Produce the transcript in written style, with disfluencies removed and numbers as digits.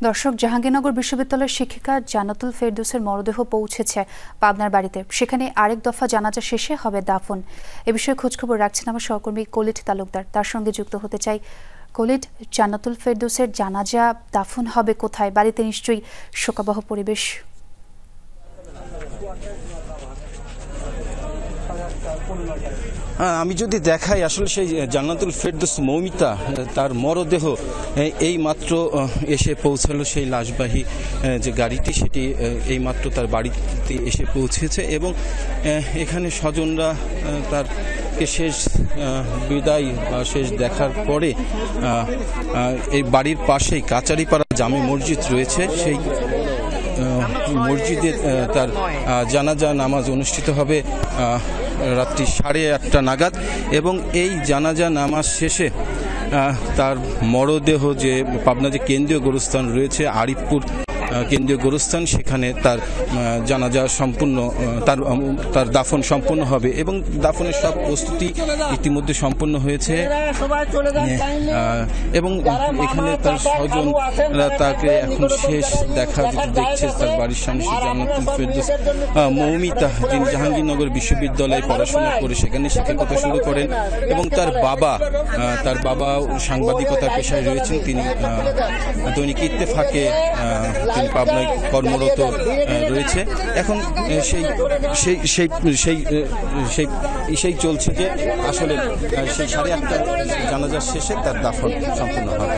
দর্শক, জাহাঙ্গীরনগর বিশ্ববিদ্যালয়ের শিক্ষিকা জান্নাতুল ফেরদৌসের মরদেহ পৌঁছেছে পাবনার বাড়িতে। সেখানে আরেক দফা জানাজা শেষে হবে দাফন। এ বিষয়ে খোঁজখবর রাখছেন আমার সহকর্মী কলিট তালুকদার। তার সঙ্গে যুক্ত হতে চাই। কলিট, জান্নাতুল ফেরদৌসের জানাজা দাফন হবে কোথায়? বাড়িতে নিশ্চয়ই শোকাবহ পরিবেশ। আমি যদি দেখাই, আসলে সেই জান্নাতুল ফেরদৌস মৌমিতা, তার মরদেহ এই মাত্র এসে পৌঁছালো। সেই লাশবাহী যে গাড়িটি, সেটি এই মাত্র তার বাড়িতে এসে পৌঁছেছে এবং এখানে স্বজনরা তার শেষ বিদায় বা শেষ দেখার পরে এই বাড়ির পাশেই কাচারিপাড়া জামে মসজিদ রয়েছে, সেই মসজিদে তার জানাজা নামাজ অনুষ্ঠিত হবে রাত্রি 8:30 নাগাদ। এবং এই জানাজা নামাজ শেষে তার মরদেহ যে পাবনা যে কেন্দ্রীয় গোরস্থান রয়েছে, আরিফপুর কেন্দ্রীয় গোরস্থান, সেখানে তার জানাজা সম্পূর্ণ, তার দাফন সম্পূর্ণ হবে এবং দাফনের সব প্রস্তুতি ইতিমধ্যে সম্পন্ন হয়েছে। এবং এখানে তার স্বজনরা তাকে এখন শেষ দেখা যেটা দেখছে তার বাড়ির সামনে জান্নাতুল ফেরদৌস মৌমিতা, যিনি জাহাঙ্গীরনগর বিশ্ববিদ্যালয়ে পড়াশোনা করে সেখানে শিক্ষকতা শুরু করেন এবং তার বাবা সাংবাদিকতা পেশায় রয়েছেন। তিনি দৈনিক ইত্তেফাকে তিনি পাবনায় কর্মরত রয়েছে। এখন সেই চলছে যে আসলে সেই 8:30 জানাজার শেষে তার দাফন সম্পূর্ণ হবে।